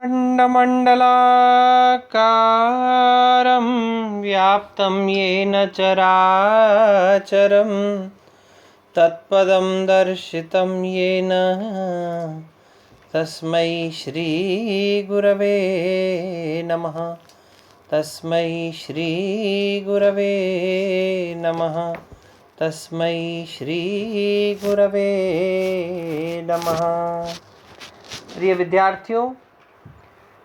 खण्डमण्डलाकारं व्याप्तं येन चराचरं तत्पदं दर्शितं येन तस्मै श्रीगुरवे नमः। तस्मै श्रीगुरवे नमः। तस्मै श्रीगुरवे नमः। प्रिय विद्यार्थियों,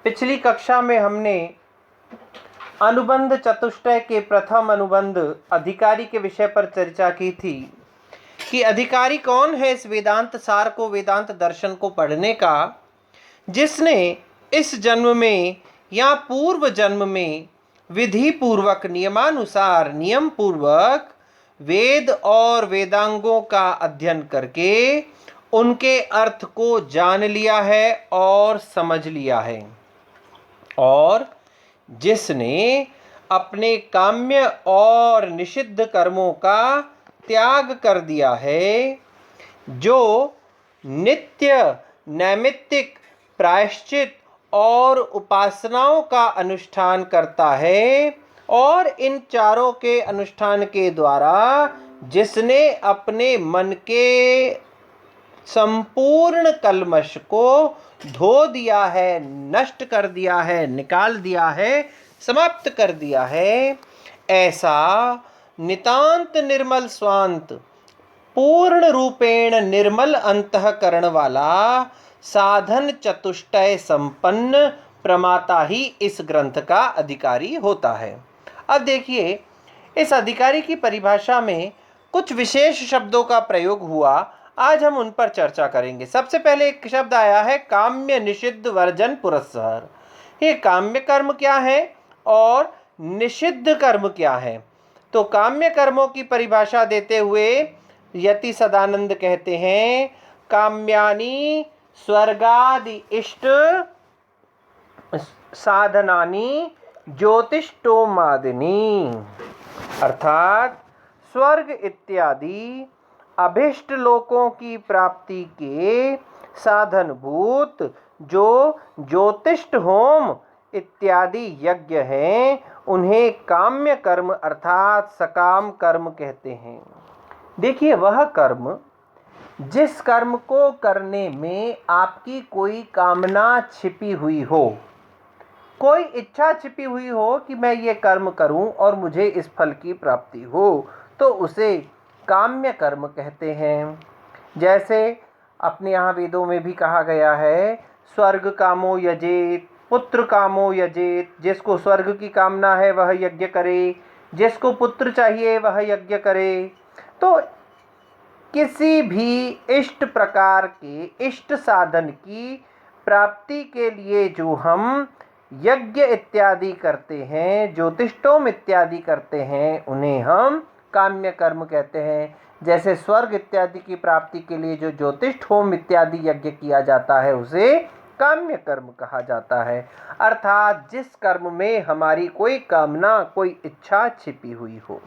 पिछली कक्षा में हमने अनुबंध चतुष्टय के प्रथम अनुबंध अधिकारी के विषय पर चर्चा की थी कि अधिकारी कौन है इस वेदांत सार को, वेदांत दर्शन को पढ़ने का, जिसने इस जन्म में या पूर्व जन्म में विधि पूर्वक, नियमानुसार, नियम पूर्वक वेद और वेदांगों का अध्ययन करके उनके अर्थ को जान लिया है और समझ लिया है, और जिसने अपने काम्य और निषिद्ध कर्मों का त्याग कर दिया है, जो नित्य नैमित्तिक प्रायश्चित और उपासनाओं का अनुष्ठान करता है, और इन चारों के अनुष्ठान के द्वारा जिसने अपने मन के संपूर्ण कल्मश को धो दिया है, नष्ट कर दिया है, निकाल दिया है, समाप्त कर दिया है, ऐसा नितांत निर्मल स्वांत, पूर्ण रूपेण निर्मल अंतःकरण वाला, साधन चतुष्टय संपन्न प्रमाता ही इस ग्रंथ का अधिकारी होता है। अब देखिए, इस अधिकारी की परिभाषा में कुछ विशेष शब्दों का प्रयोग हुआ, आज हम उन पर चर्चा करेंगे। सबसे पहले एक शब्द आया है काम्य निषिद्ध वर्जन पुरस्सर। ये काम्य कर्म क्या है और निषिद्ध कर्म क्या है? तो काम्य कर्मों की परिभाषा देते हुए यति सदानंद कहते हैं, काम्यानि स्वर्गादि इष्ट साधनानि ज्योतिष्टोमादिनी, अर्थात स्वर्ग इत्यादि अभिष्ट लोकों की प्राप्ति के साधनभूत जो ज्योतिष्ट होम इत्यादि यज्ञ हैं, उन्हें काम्य कर्म अर्थात सकाम कर्म कहते हैं। देखिए, वह कर्म जिस कर्म को करने में आपकी कोई कामना छिपी हुई हो, कोई इच्छा छिपी हुई हो कि मैं ये कर्म करूं और मुझे इस फल की प्राप्ति हो, तो उसे काम्य कर्म कहते हैं। जैसे अपने यहाँ वेदों में भी कहा गया है, स्वर्ग कामो यजेत, पुत्र कामो यजेत। जिसको स्वर्ग की कामना है वह यज्ञ करे, जिसको पुत्र चाहिए वह यज्ञ करे। तो किसी भी इष्ट प्रकार के इष्ट साधन की प्राप्ति के लिए जो हम यज्ञ इत्यादि करते हैं, ज्योतिष्टोम इत्यादि करते हैं, उन्हें हम काम्य कर्म कहते हैं। जैसे स्वर्ग इत्यादि की प्राप्ति के लिए जो ज्योतिष्ठ होम इत्यादि यज्ञ किया जाता है, उसे काम्य कर्म कहा जाता है। अर्थात जिस कर्म में हमारी कोई कामना, कोई इच्छा छिपी हुई हो।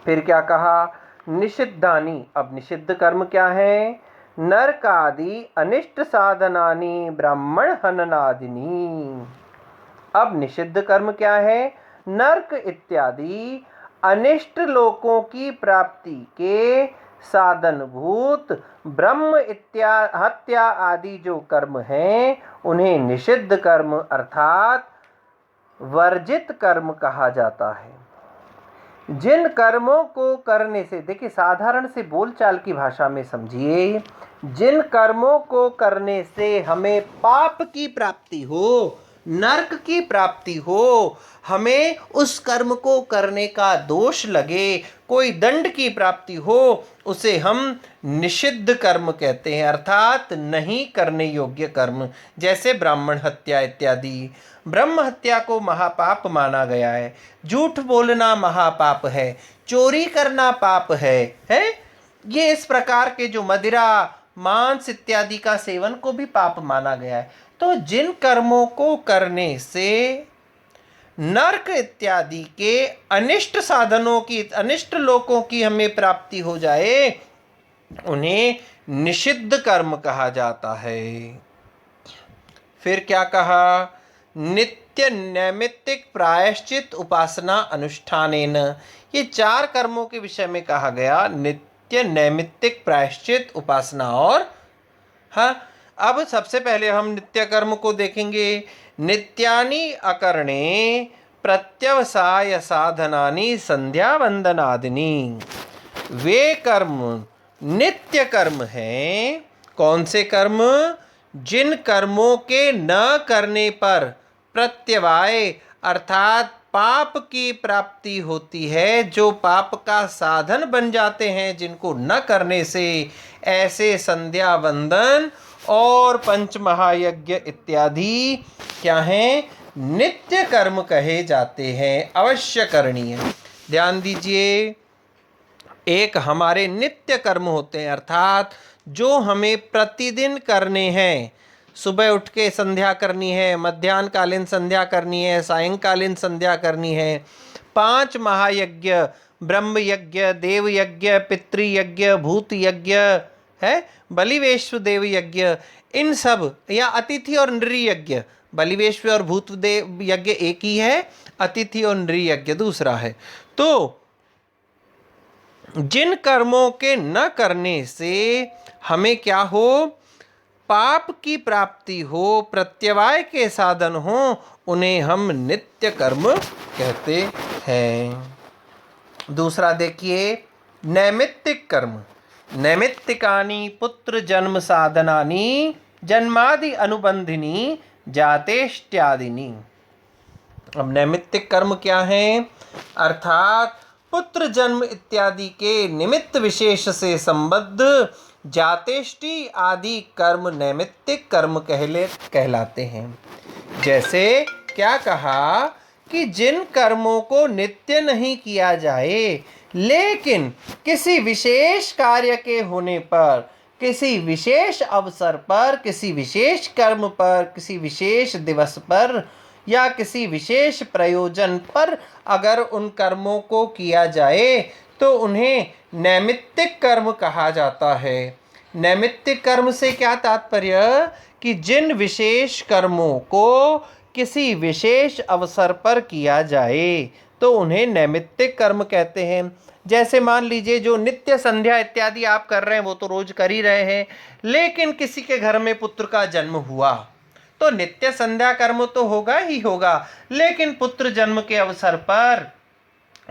फिर क्या कहा? निषिद्धानि। अब निषिद्ध कर्म क्या है? नरकादि अनिष्ट साधनानि ब्राह्मण हननादिनी। अब निषिद्ध कर्म क्या है? नरक इत्यादि अनिष्ट लोकों की प्राप्ति के साधनभूत ब्रह्म हत्या आदि जो कर्म हैं, उन्हें निषिद्ध कर्म अर्थात वर्जित कर्म कहा जाता है। जिन कर्मों को करने से, देखिए साधारण से बोलचाल की भाषा में समझिए, जिन कर्मों को करने से हमें पाप की प्राप्ति हो, नरक की प्राप्ति हो, हमें उस कर्म को करने का दोष लगे, कोई दंड की प्राप्ति हो, उसे हम निषिद्ध कर्म कहते हैं, अर्थात नहीं करने योग्य कर्म। जैसे ब्राह्मण हत्या इत्यादि। ब्रह्म हत्या को महापाप माना गया है, झूठ बोलना महापाप है, चोरी करना पाप है। ये इस प्रकार के जो मदिरा, मांस इत्यादि का सेवन को भी पाप माना गया है। तो जिन कर्मों को करने से नरक इत्यादि के अनिष्ट साधनों की, अनिष्ट लोकों की हमें प्राप्ति हो जाए, उन्हें निषिद्ध कर्म कहा जाता है। फिर क्या कहा, नित्य नैमित्तिक प्रायश्चित उपासना अनुष्ठानेन। ये 4 कर्मों के विषय में कहा गया, नित्य नैमित्तिक प्रायश्चित उपासना। और हाँ, अब सबसे पहले हम नित्य कर्म को देखेंगे। नित्यानि अकरणे प्रत्यवसाय साधनानि संध्या वंदनादिनी। वे कर्म नित्य कर्म हैं। कौन से कर्म? जिन कर्मों के न करने पर प्रत्यवाय अर्थात पाप की प्राप्ति होती है, जो पाप का साधन बन जाते हैं, जिनको न करने से ऐसे संध्या वंदन और पंच महायज्ञ इत्यादि क्या हैं? नित्य कर्म कहे जाते हैं, अवश्य करणीय। ध्यान दीजिए, एक हमारे नित्य कर्म होते हैं, अर्थात जो हमें प्रतिदिन करने हैं। सुबह उठ के संध्या करनी है, मध्याह्नकालीन संध्या करनी है, सायंकालीन संध्या करनी है। 5 महायज्ञ, ब्रह्म यज्ञ, देव यज्ञ, पितृयज्ञ, भूत यज्ञ है, बलिवेश्व देव यज्ञ, इन सब, या अतिथि और नृ यज्ञ। बलिवेश्व और भूत देव यज्ञ एक ही है, अतिथि और नृ यज्ञ दूसरा है। तो जिन कर्मों के न करने से हमें क्या हो? पाप की प्राप्ति हो, प्रत्यवाय के साधन हो, उन्हें हम नित्य कर्म कहते हैं। दूसरा देखिए, नैमित्तिक कर्म। नैमित्तिकानि पुत्र जन्म साधनानि जन्मादि अनुबंधिनी जातेष्ट्यादिनी। अब नैमित्तिक कर्म क्या हैं? अर्थात पुत्र जन्म इत्यादि के निमित्त विशेष से संबद्ध जातेष्टि आदि कर्म नैमित्तिक कर्म कहलाते हैं। जैसे क्या कहा कि जिन कर्मों को नित्य नहीं किया जाए, लेकिन किसी विशेष कार्य के होने पर, किसी विशेष अवसर पर, किसी विशेष कर्म पर, किसी विशेष दिवस पर या किसी विशेष प्रयोजन पर अगर उन कर्मों को किया जाए तो उन्हें नैमित्तिक कर्म कहा जाता है। नैमित्तिक कर्म से क्या तात्पर्य? कि जिन विशेष कर्मों को किसी विशेष अवसर पर किया जाए तो उन्हें नैमित्तिक कर्म कहते हैं। जैसे मान लीजिए, जो नित्य संध्या इत्यादि आप कर रहे हैं वो तो रोज कर ही रहे हैं, लेकिन किसी के घर में पुत्र का जन्म हुआ तो नित्य संध्या कर्म तो होगा ही होगा, लेकिन पुत्र जन्म के अवसर पर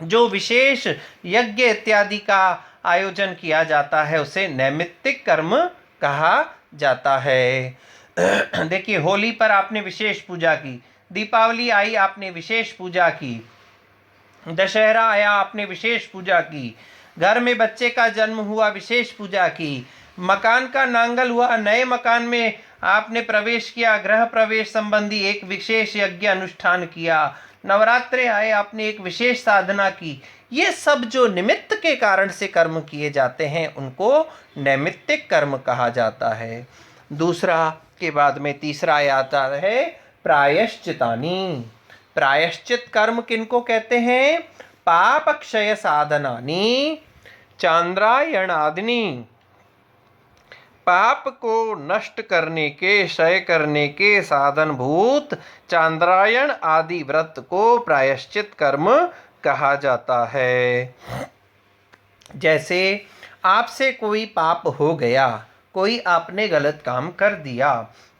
जो विशेष यज्ञ इत्यादि का आयोजन किया जाता है उसे नैमित्तिक कर्म कहा जाता है। देखिए, होली पर आपने विशेष पूजा की, दीपावली आई आपने विशेष पूजा की, दशहरा आया आपने विशेष पूजा की, घर में बच्चे का जन्म हुआ विशेष पूजा की, मकान का नांगल हुआ, नए मकान में आपने प्रवेश किया, गृह प्रवेश संबंधी एक विशेष यज्ञ अनुष्ठान किया, नवरात्रे आए आपने एक विशेष साधना की। ये सब जो निमित्त के कारण से कर्म किए जाते हैं उनको नैमित्तिक कर्म कहा जाता है। दूसरा के बाद में तीसरा आता है प्रायश्चितानि। प्रायश्चित कर्म किनको कहते हैं? पाप क्षय साधनानि चांद्रायणादिनी। पाप को नष्ट करने के, क्षय करने के साधन भूत चांद्रायण आदि व्रत को प्रायश्चित कर्म कहा जाता है। जैसे आपसे कोई पाप हो गया, कोई आपने गलत काम कर दिया,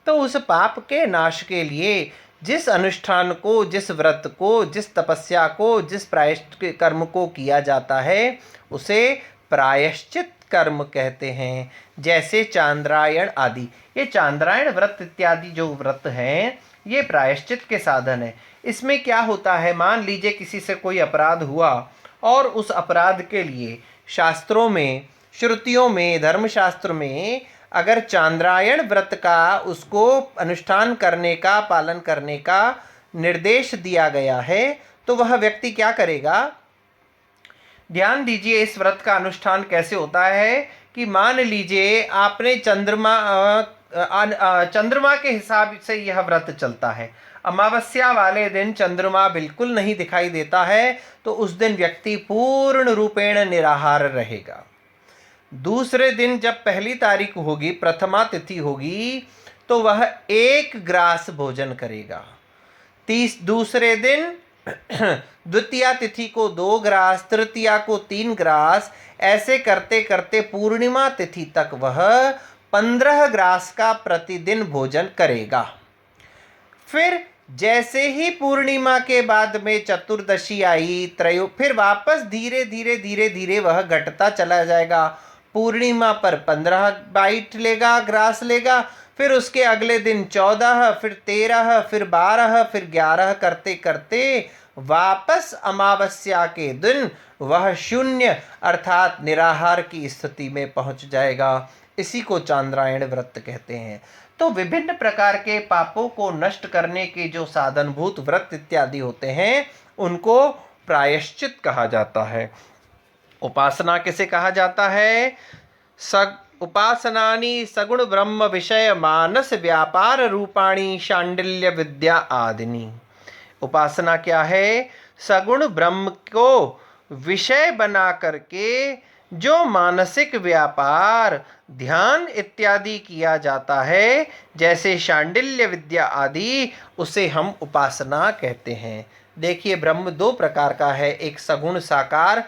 तो उस पाप के नाश के लिए जिस अनुष्ठान को, जिस व्रत को, जिस तपस्या को, जिस प्रायश्चित कर्म को किया जाता है उसे प्रायश्चित कर्म कहते हैं। जैसे चांद्रायण आदि, ये चांद्रायण व्रत इत्यादि जो व्रत हैं ये प्रायश्चित के साधन है। इसमें क्या होता है, मान लीजिए किसी से कोई अपराध हुआ और उस अपराध के लिए शास्त्रों में, श्रुतियों में, धर्मशास्त्र में अगर चांद्रायण व्रत का, उसको अनुष्ठान करने का, पालन करने का निर्देश दिया गया है तो वह व्यक्ति क्या करेगा? ध्यान दीजिए, इस व्रत का अनुष्ठान कैसे होता है कि मान लीजिए आपने चंद्रमा के हिसाब से यह व्रत चलता है। अमावस्या वाले दिन चंद्रमा बिल्कुल नहीं दिखाई देता है तो उस दिन व्यक्ति पूर्ण रूपेण निराहार रहेगा। दूसरे दिन जब पहली तारीख होगी, प्रथमा तिथि होगी, तो वह 1 ग्रास भोजन करेगा। दूसरे दिन द्वितीया तिथि को 2 ग्रास, तृतीया को 3 ग्रास, ऐसे करते करते पूर्णिमा तिथि तक वह 15 ग्रास का प्रतिदिन भोजन करेगा। फिर जैसे ही पूर्णिमा के बाद में चतुर्दशी आई, फिर वापस धीरे धीरे वह घटता चला जाएगा। पूर्णिमा पर 15 बाइट लेगा, ग्रास लेगा, फिर उसके अगले दिन 14, फिर 13, फिर 12, फिर 11 करते करते वापस अमावस्या के दिन वह शून्य अर्थात निराहार की स्थिति में पहुंच जाएगा। इसी को चांद्रायण व्रत कहते हैं। तो विभिन्न प्रकार के पापों को नष्ट करने के जो साधनभूत व्रत इत्यादि होते हैं उनको प्रायश्चित कहा जाता है। उपासना किसे कहा जाता है? उपासनानि सगुण ब्रह्म विषय मानस व्यापार रूपाणी शांडिल्य विद्या आदिनी। उपासना क्या है? सगुण ब्रह्म को विषय बना करके जो मानसिक व्यापार, ध्यान इत्यादि किया जाता है, जैसे शांडिल्य विद्या आदि, उसे हम उपासना कहते हैं। देखिए, ब्रह्म 2 प्रकार का है, एक सगुण साकार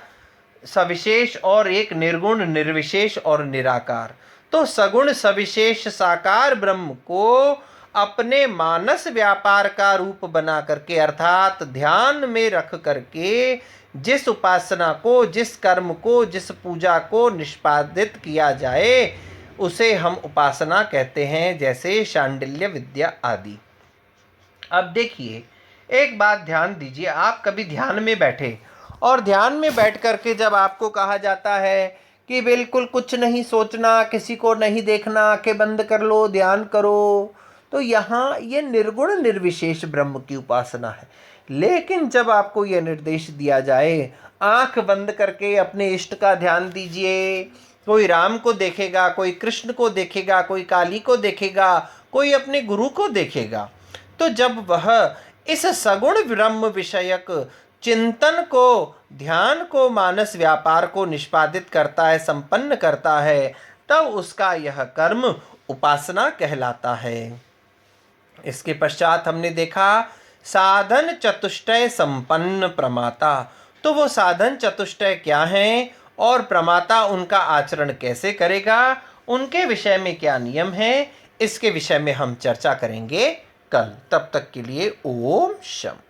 सविशेष और एक निर्गुण निर्विशेष और निराकार। तो सगुण सविशेष साकार ब्रह्म को अपने मानस व्यापार का रूप बना करके अर्थात ध्यान में रख करके जिस उपासना को, जिस कर्म को, जिस पूजा को निष्पादित किया जाए उसे हम उपासना कहते हैं, जैसे शांडिल्य विद्या आदि। अब देखिए, एक बात ध्यान दीजिए, आप कभी ध्यान में बैठे और ध्यान में बैठ करके जब आपको कहा जाता है कि बिल्कुल कुछ नहीं सोचना, किसी को नहीं देखना, आंखें बंद कर लो, ध्यान करो, तो यहाँ ये निर्गुण निर्विशेष ब्रह्म की उपासना है। लेकिन जब आपको यह निर्देश दिया जाए आंख बंद करके अपने इष्ट का ध्यान दीजिए, कोई राम को देखेगा, कोई कृष्ण को देखेगा, कोई काली को देखेगा, कोई अपने गुरु को देखेगा, तो जब वह इस सगुण ब्रह्म विषयक चिंतन को, ध्यान को, मानस व्यापार को निष्पादित करता है, संपन्न करता है, तब उसका यह कर्म उपासना कहलाता है। इसके पश्चात हमने देखा साधन चतुष्टय संपन्न प्रमाता। तो वो साधन चतुष्टय क्या हैं और प्रमाता उनका आचरण कैसे करेगा, उनके विषय में क्या नियम है, इसके विषय में हम चर्चा करेंगे कल। तब तक के लिए ओम शम।